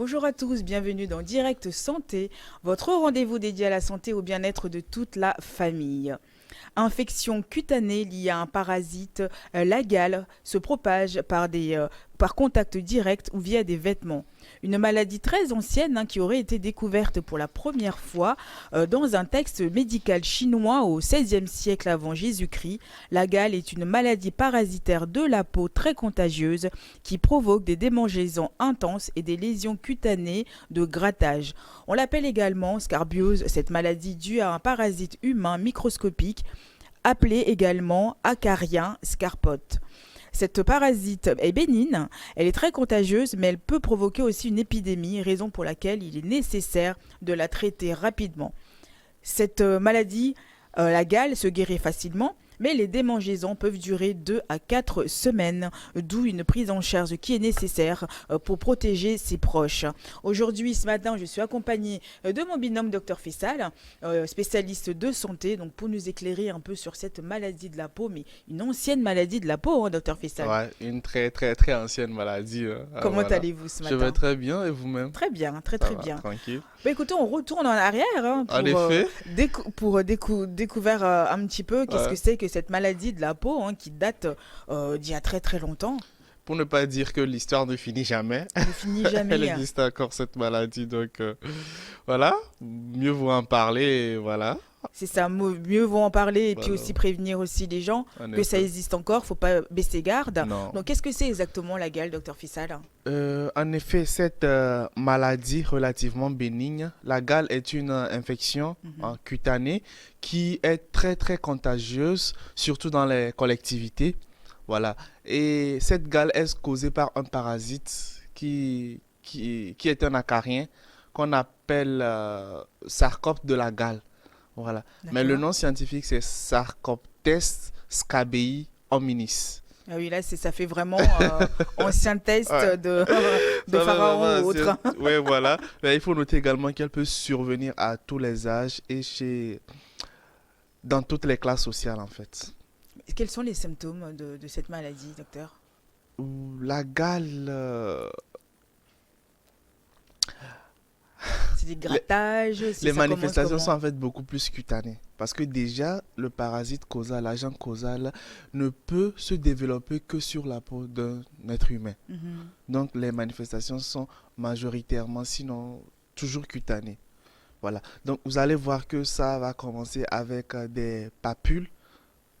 Bonjour à tous, bienvenue dans Direct Santé, votre rendez-vous dédié à la santé et au bien-être de toute la famille. Infection cutanée liée à un parasite, la gale se propage par contact direct ou via des vêtements. Une maladie très ancienne qui aurait été découverte pour la première fois dans un texte médical chinois au XVIe siècle avant Jésus-Christ. La gale est une maladie parasitaire de la peau très contagieuse qui provoque des démangeaisons intenses et des lésions cutanées de grattage. On l'appelle également scarbiose, cette maladie due à un parasite humain microscopique appelé également acarien scarpote. Cette parasite est bénigne, elle est très contagieuse, mais elle peut provoquer aussi une épidémie, raison pour laquelle il est nécessaire de la traiter rapidement. Cette maladie, la gale, se guérit facilement, mais les démangeaisons peuvent durer 2 à 4 semaines, d'où une prise en charge qui est nécessaire pour protéger ses proches. Aujourd'hui, ce matin, je suis accompagnée de mon binôme Dr Fessal, spécialiste de santé, donc pour nous éclairer un peu sur cette maladie de la peau, mais une ancienne maladie de la peau, hein, Dr Fessal. Ouais, une très très très ancienne maladie. Comment Voilà. allez-vous ce Je vais matin? très bien et vous-même? Très bien, très Ça très va, bien. tranquille. Bah, écoutez, on retourne en arrière En effet, découvrir un petit peu qu'est-ce que ouais. c'est que cette maladie de la peau qui date d'il y a très très longtemps. Pour ne pas dire que l'histoire ne finit jamais, Elle ne finit elle jamais. existe encore cette maladie. Donc voilà, mieux vaut en parler et voilà. C'est ça, mieux vaut en parler et puis Voilà, aussi prévenir aussi les gens en que ça effet. existe encore, faut pas baisser garde. Non. Donc qu'est-ce que c'est exactement la gale, docteur Fissal? En effet, cette maladie relativement bénigne, la gale est une infection Mhm. cutanée qui est très très contagieuse, surtout dans les collectivités. Voilà. Et cette gale est causée par un parasite qui est un acarien qu'on appelle Sarcopte de la gale. Voilà. Mais le D'accord. nom scientifique, c'est Sarcoptes scabei hominis. Ah oui, là, ça fait vraiment ancien test Ouais. de Ça fait pharaon vraiment ou autre. ouais, voilà. Mais il faut noter également qu'elle peut survenir à tous les âges et dans toutes les classes sociales, en fait. Quels sont les symptômes de cette maladie, docteur? La gale, C'est des grattages, les ça commence manifestations sont comment? en fait beaucoup plus cutanées. Parce que déjà, le parasite causal, l'agent causal, ne peut se développer que sur la peau d'un être humain. Mhm. Donc, les manifestations sont majoritairement, sinon toujours cutanées. Voilà. Donc, vous allez voir que ça va commencer avec des papules,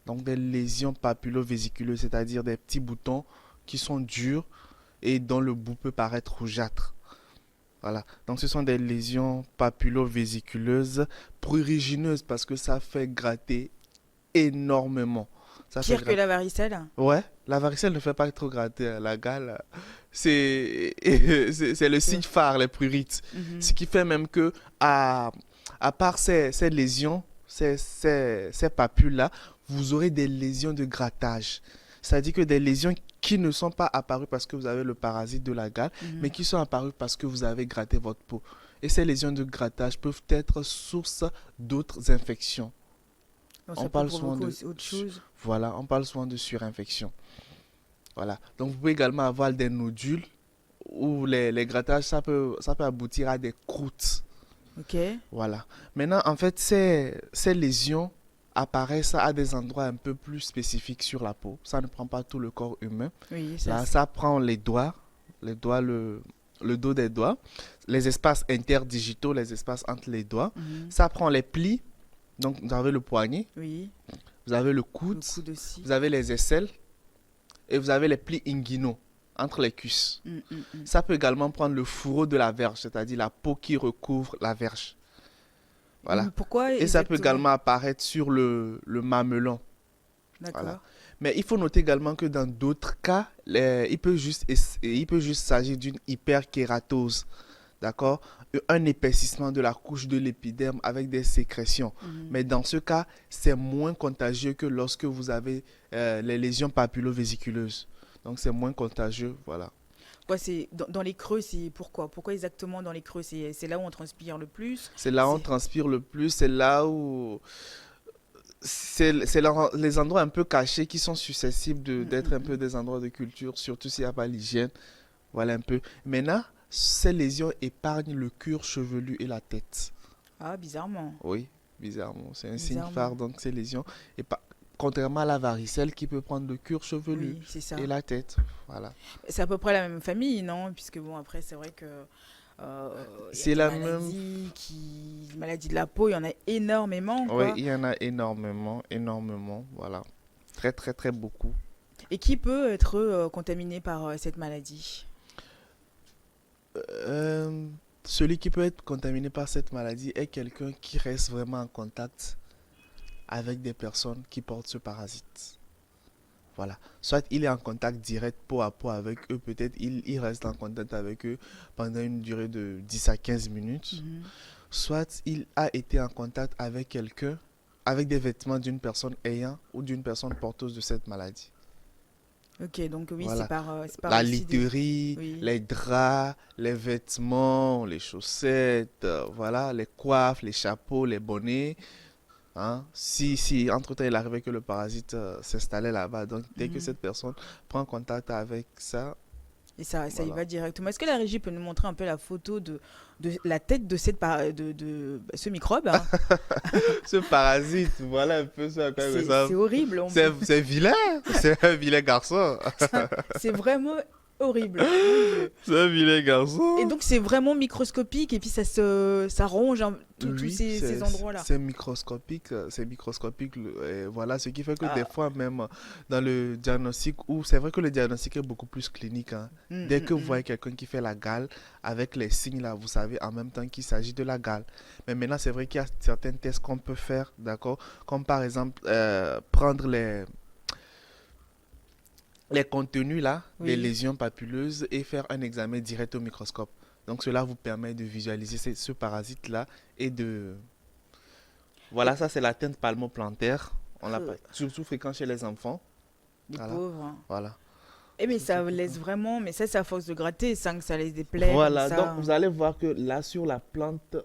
donc des lésions papulo-vésiculeuses, c'est-à-dire des petits boutons qui sont durs et dont le bout peut paraître rougeâtre. Voilà. Donc, ce sont des lésions papulo-vésiculeuses prurigineuses parce que ça fait gratter énormément. Ça fait Pire que gratter. la varicelle? Ouais, la varicelle ne fait pas trop gratter, hein. La gale, c'est c'est le signe C'est- phare, les prurites. Ce Mhm. qui fait même que, à, à part ces lésions, ces papules-là, vous aurez des lésions de grattage. C'est-à-dire que des lésions qui ne sont pas apparues parce que vous avez le parasite de la gale, mais Mhm. qui sont apparues parce que vous avez gratté votre peau. Et ces lésions de grattage peuvent être source d'autres infections. Donc On ça peut parle souvent provoquer de, aussi autre chose. voilà, on parle souvent de surinfection. Voilà. Donc, vous pouvez également avoir des nodules ou les grattages, ça peut aboutir à des croûtes. Ok? Voilà. Maintenant, en fait, ces lésions apparaissent à des endroits un peu plus spécifiques sur la peau. Ça ne prend pas tout le corps humain. Oui, ça Là, c'est. ça prend les doigts, le dos des doigts, les espaces interdigitaux, les espaces entre les doigts. Mhm. Ça prend les plis. Donc, vous avez le poignet, Oui, vous avez le le coude, coude aussi. vous avez les aisselles et vous avez les plis inguinaux entre les cuisses. Mm, mm, mm. Ça peut également prendre le fourreau de la verge, c'est-à-dire la peau qui recouvre la verge. Voilà. Pourquoi Et ça peut exactement? également apparaître sur le mamelon. Voilà. D'accord. Mais il faut noter également que dans d'autres cas, il peut juste s'agir d'une hyperkératose. D'accord? Un épaississement de la couche de l'épiderme avec des sécrétions. Mhm. Mais dans ce cas, c'est moins contagieux que lorsque vous avez les lésions papulo-vésiculeuses. Donc c'est moins contagieux, voilà. Quoi, c'est dans les creux, c'est pourquoi? Pourquoi exactement dans les creux? C'est là où on transpire le plus. C'est là où on C'est. transpire le plus, c'est là où c'est les endroits un peu cachés qui sont susceptibles Mm, d'être mm, un peu mm. des endroits de culture, surtout s'il n'y a pas l'hygiène. Voilà un peu. Maintenant, ces lésions épargnent le cuir chevelu et la tête. Ah, bizarrement. Oui, bizarrement. C'est un signe Bizarrement. phare, donc ces lésions. Et pas, contrairement à la varicelle qui peut prendre le cuir chevelu Oui, c'est ça. et la tête. Voilà. C'est à peu près la même famille, non? Puisque bon, après, c'est vrai que il y a C'est des la même. maladies de la peau, il y en a énormément, Oui, quoi. il y en a énormément, énormément. Voilà. Très, très, très beaucoup. Et qui peut être contaminé par cette maladie? Euh, Celui qui peut être contaminé par cette maladie est quelqu'un qui reste vraiment en contact avec des personnes qui portent ce parasite. Voilà. Soit il est en contact direct peau à peau avec eux, peut-être il reste en contact avec eux pendant une durée de 10 à 15 minutes. Mhm. Soit il a été en contact avec quelqu'un, avec des vêtements d'une personne ayant ou d'une personne porteuse de cette maladie. Ok, donc oui, Voilà. c'est par La aussi des... literie, Oui. les draps, les vêtements, les chaussettes, voilà, les coiffes, les chapeaux, les bonnets. Hein. Si entre-temps il arrivait que le parasite s'installait là-bas, donc dès que Mhm. cette personne prend contact avec ça, Et ça y voilà. va directement. Est-ce que la régie peut nous montrer un peu la photo de la tête de, de ce microbe, hein? Ce parasite, voilà un peu ça à quoi il C'est ressemble. horrible. C'est vilain, c'est un vilain garçon. C'est vraiment horrible. Mon Dieu. C'est un vilain Et garçon. donc c'est vraiment microscopique et puis ça ronge tous Oui, ces endroits-là. c'est microscopique, c'est microscopique. Et voilà, ce qui fait que des Ah, fois, même dans le diagnostic, où c'est vrai que le diagnostic est beaucoup plus clinique, hein. hum, Dès hum, que vous hum. voyez quelqu'un qui fait la gale, avec les signes là, vous savez en même temps qu'il s'agit de la gale. Mais maintenant, c'est vrai qu'il y a certains tests qu'on peut faire, d'accord? Comme par exemple, prendre les contenus là, des Oui. lésions papilleuses et faire un examen direct au microscope. Donc cela vous permet de visualiser ce parasite là et de... Et, Voilà, ça c'est l'atteinte palmoplantaire. On l'a euh, surtout fréquent chez les enfants. les Voilà, pauvres, hein. voilà. Eh mais Surtout ça fréquent. laisse vraiment, mais ça c'est à force de gratter, ça, que ça laisse des plaies comme Voilà, donc ça. vous allez voir que là sur la plante,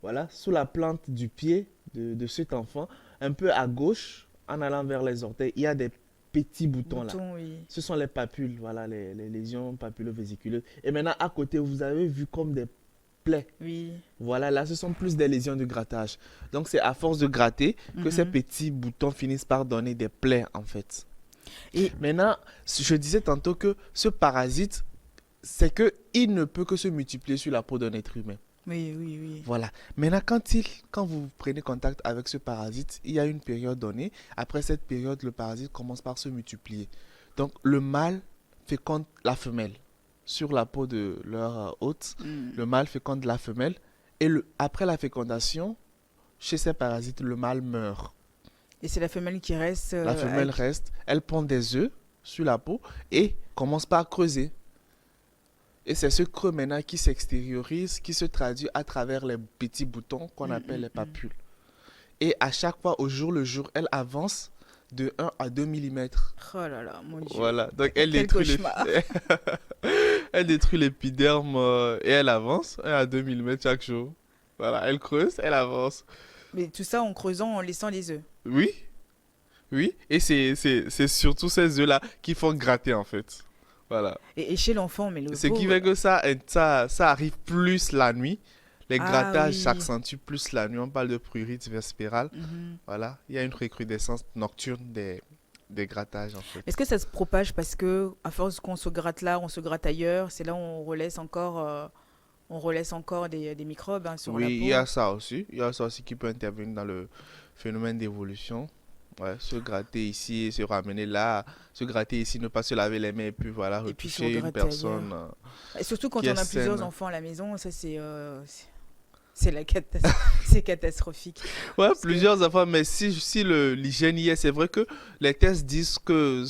voilà, sous la plante du pied de cet enfant, un peu à gauche, en allant vers les orteils, il y a des petits boutons là. Bouton, oui. Ce sont les papules, voilà, les lésions papullo-vésiculaires. Et maintenant, à côté, vous avez vu comme des plaies. Oui. Voilà, là, ce sont plus des lésions de grattage. Donc, c'est à force de gratter que ces Mhm. petits boutons finissent par donner des plaies, en fait. Et Maintenant, je disais tantôt que ce parasite, c'est que il ne peut que se multiplier sur la peau d'un être humain. oui, oui, oui. Voilà. Maintenant, quand vous prenez contact avec ce parasite, il y a une période donnée. Après cette période, le parasite commence par se multiplier. Donc, le mâle féconde la femelle. Sur la peau de leur hôte, Hmm. le mâle féconde la femelle. Et après la fécondation, chez ces parasites, le mâle meurt. Et c'est la femelle qui reste La femelle avec... reste, elle pond des œufs sur la peau et commence par creuser. Et c'est ce creux maintenant qui s'extériorise, qui se traduit à travers les petits boutons qu'on Hmm, appelle hmm, les hmm. papules. Et à chaque fois, au jour le jour, elle avance de 1 à 2 millimètres. Oh là là, mon Dieu. Voilà, donc elle Quel détruit cauchemar. elle détruit l'épiderme et elle avance 1 à 2 millimètres chaque jour. Voilà, elle creuse, elle avance. Mais tout ça en creusant, en laissant les œufs. Oui, oui, et c'est surtout ces œufs-là qui font gratter en fait. Voilà. Et chez l'enfant, mais le Ce qui pauvre... fait que ça arrive plus la nuit. Les Ah grattages oui. s'accentuent plus la nuit. On parle de prurite vespérale. Mhm. Voilà. Il y a une recrudescence nocturne des grattages en fait. Est-ce que ça se propage parce que à force qu'on se gratte là, on se gratte ailleurs, c'est là où on relaisse encore des microbes, hein, sur la Oui, il y peau? a ça aussi. Il y a ça aussi qui peut intervenir dans le phénomène d'évolution. Ouais, se gratter ici et se ramener là. Se gratter ici, ne pas se laver les mains et puis voilà, Et puis se retoucher une regratter personne ailleurs. Et surtout quand qui est on a plusieurs saine. enfants à la maison, ça c'est la catastrophe, c'est catastrophique. Ouais, Parce que plusieurs enfants, mais si l'hygiène y est, c'est vrai que les tests disent que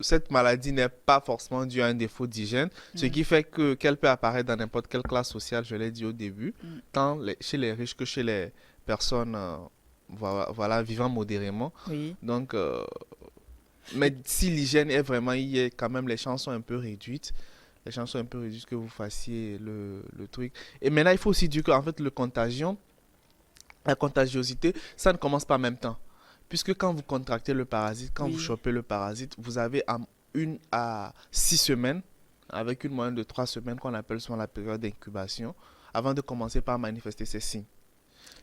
cette maladie n'est pas forcément due à un défaut d'hygiène, ce mm, qui fait qu'elle peut apparaître dans n'importe quelle classe sociale, je l'ai dit au début, mm, tant chez les riches que chez les personnes voilà, vivant modérément. oui. Donc, Et mais si l'hygiène est vraiment y est, quand même, les chances sont un peu réduites. Les chances sont un peu réduites que vous fassiez le truc. Et maintenant, il faut aussi dire qu'en fait, la contagiosité, ça ne commence pas en même temps. Puisque quand vous contractez le parasite, quand vous oui. chopez le parasite, vous avez en 1 à 6 semaines avec une moyenne de 3 semaines qu'on appelle souvent la période d'incubation, avant de commencer par manifester ces signes.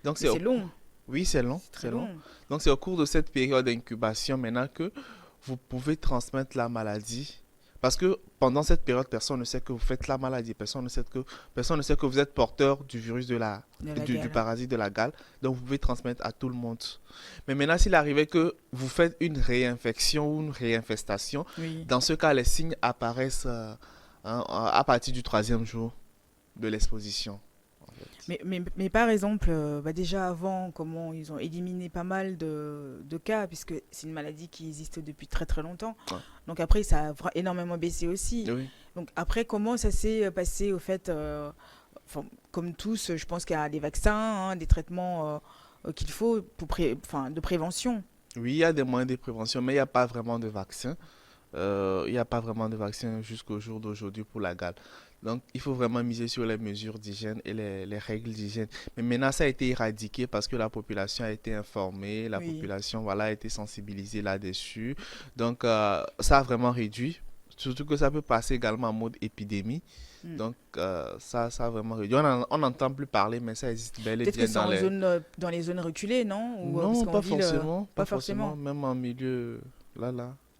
Donc, Mais c'est long, oui, c'est long, c'est très c'est long. long. Donc, c'est au cours de cette période d'incubation maintenant que vous pouvez transmettre la maladie. Parce que pendant cette période, personne ne sait que vous faites la maladie. Personne ne sait que vous êtes porteur du virus De la du gale. parasite de la gale. Donc, vous pouvez transmettre à tout le monde. Mais maintenant, s'il arrivait que vous faites une réinfection ou une réinfestation, Oui. dans ce cas, les signes apparaissent à partir du troisième jour de l'exposition, en fait. Mais par exemple, bah déjà avant, comment ils ont éliminé pas mal de cas, puisque c'est une maladie qui existe depuis très très longtemps. Ouais. Donc après, ça a énormément baissé aussi. Oui. Donc après, comment ça s'est passé au fait, enfin, comme tous, je pense qu'il y a des vaccins, hein, des traitements qu'il faut pour enfin, de prévention. Oui, il y a des moyens de prévention, mais il n'y a pas vraiment de vaccin. Il n'y a pas vraiment de vaccin jusqu'au jour d'aujourd'hui pour la gale. Donc, il faut vraiment miser sur les mesures d'hygiène et les règles d'hygiène. Mais maintenant, ça a été éradiqué parce que la population a été informée, la Oui. population voilà, a été sensibilisée là-dessus. Donc, ça a vraiment réduit. Surtout que ça peut passer également en mode épidémie. Mm. Donc, ça a vraiment réduit. On n'entend plus parler, mais ça existe bel et Peut-être que bien c'est dans en les... zone, dans les zones reculées, non? Ou parce Non, qu'en pas ville, forcément, pas pas forcément, forcément. même en milieu,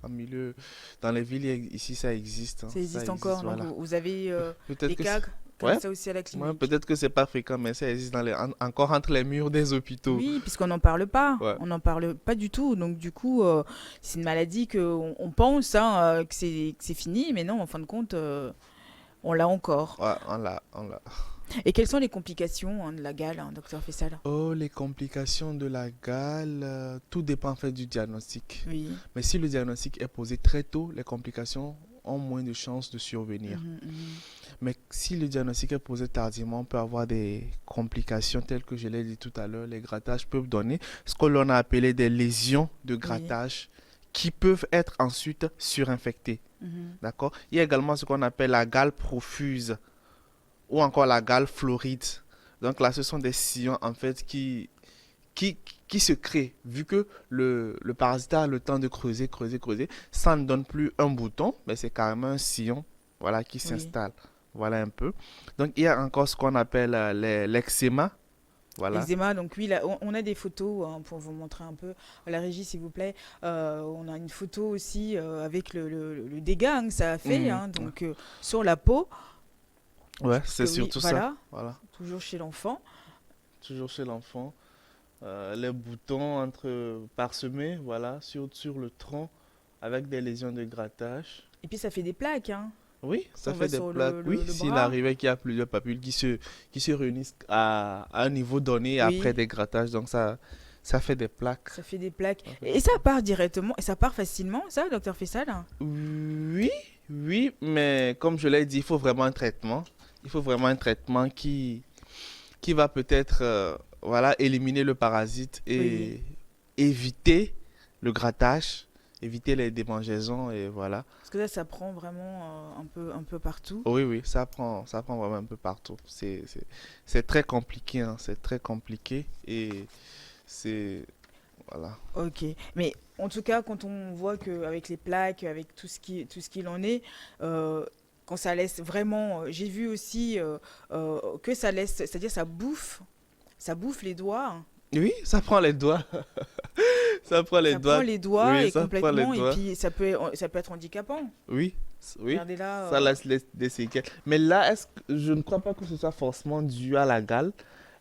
en milieu, dans les villes, ici, ça existe, hein, Ça ça existe existe, encore. Donc voilà. vous avez Peut-être des que cas c'est, comme ouais, ça aussi à la ouais, clinique. peut-être que c'est pas fréquent, mais ça existe encore entre les murs des hôpitaux. Oui, puisqu'on n'en parle pas. Ouais, On n'en parle pas du tout. Donc, du coup, c'est une maladie on pense hein, que c'est fini, mais non, en fin de compte, on l'a encore. ouais, on l'a. Et quelles sont les complications hein, de la gale, hein, docteur Fessal? Oh, les complications de la gale, tout dépend en fait du diagnostic. Oui. Mais si le diagnostic est posé très tôt, les complications ont moins de chances de survenir. Mhm, mhm. Mais si le diagnostic est posé tardivement, on peut avoir des complications telles que je l'ai dit tout à l'heure. Les grattages peuvent donner ce que l'on a appelé des lésions de Oui. grattage qui peuvent être ensuite surinfectées. Mhm. D'accord? Il y a également ce qu'on appelle la gale profuse ou encore la gale floride. Donc là, ce sont des sillons en fait qui, qui se créent. Vu que le parasite a le temps de creuser, creuser, creuser, ça ne donne plus un bouton, mais c'est carrément un sillon voilà, qui Oui. s'installe. Voilà un peu. Donc il y a encore ce qu'on appelle l'eczéma. Voilà. Eczéma, donc oui, là, on a des photos hein, pour vous montrer un peu. La régie, s'il vous plaît. On a une photo aussi avec le dégât hein, que ça a fait, Mhm. hein, Ouais, donc sur la peau. ouais, Parce que c'est oui, surtout ça. voilà, Voilà. toujours chez l'enfant. Toujours chez l'enfant. Les boutons parsemés, voilà, sur le tronc avec des lésions de grattage. Et puis ça fait des plaques, hein. Oui, Si ça on fait va des sur plaques. Oui, le s'il bras. arrivait qu'il y a plusieurs papules qui se réunissent à un niveau donné après Oui, des grattages, donc ça fait des plaques. ça fait des plaques. Ça fait des Et ça plaques. part directement, et ça part facilement, ça, docteur Fessal? Oui, oui, mais comme je l'ai dit, il faut vraiment un traitement. Il faut vraiment un traitement qui va peut-être voilà, éliminer le parasite Oui. et éviter le grattage, éviter les démangeaisons et voilà. Parce que là, ça prend vraiment un peu partout. Oui, oui, ça prend vraiment un peu partout. C'est très compliqué, hein, c'est très compliqué et c'est... Voilà. Ok. Mais en tout cas, quand on voit qu'avec les plaques, avec tout ce qu'il en est, euh, quand ça laisse vraiment. J'ai vu aussi que ça laisse, c'est-à-dire ça bouffe les doigts, hein. Oui, ça prend les doigts. Ça prend les Ça prend doigts. les doigts Oui, et ça prend les complètement, et doigts. puis ça peut être handicapant. Oui, oui, Regardez là, ça laisse des séquelles. Mais là, je ne crois pas que ce soit forcément dû à la gale.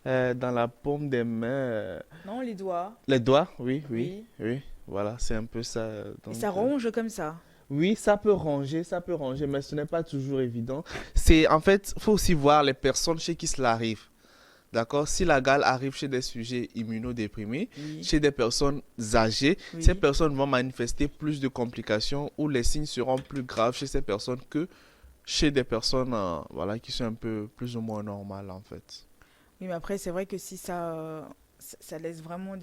Dans la paume des mains, non, les doigts, les doigts, oui, oui, oui. oui. Voilà, c'est un peu ça. Et Donc, ça ronge comme ça. oui, ça peut ranger, mais ce n'est pas toujours évident. En fait, faut aussi voir les personnes chez qui cela arrive. D'accord? Si la gale arrive chez des sujets immunodéprimés, Oui, chez des personnes âgées, ces oui. personnes vont manifester plus de complications ou les signes seront plus graves chez ces personnes que chez des personnes voilà, qui sont un peu plus ou moins normales en fait. Oui, mais après, c'est vrai que si ça laisse vraiment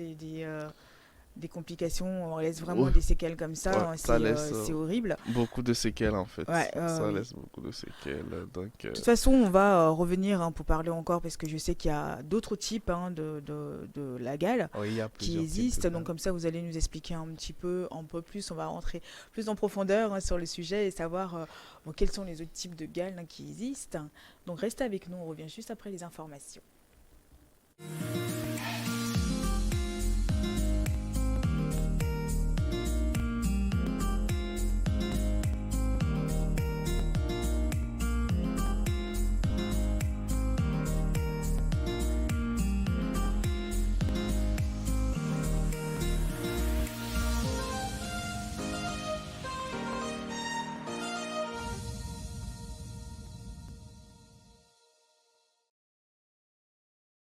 des complications, on laisse vraiment Ouais, des séquelles comme ça, ouais, hein, ça laisse c'est horrible. beaucoup de séquelles en fait. Ouais, Ça oui. laisse beaucoup de séquelles. Donc, De toute façon, on va revenir, hein, pour parler encore parce que je sais qu'il y a d'autres types, hein, de la gale oui, il y a qui plusieurs types de existent. Donc cas. comme ça, vous allez nous expliquer un peu plus. On va rentrer plus en profondeur, hein, sur le sujet et savoir, bon, quels sont les autres types de gales, hein, qui existent. Donc restez avec nous, on revient juste après les informations.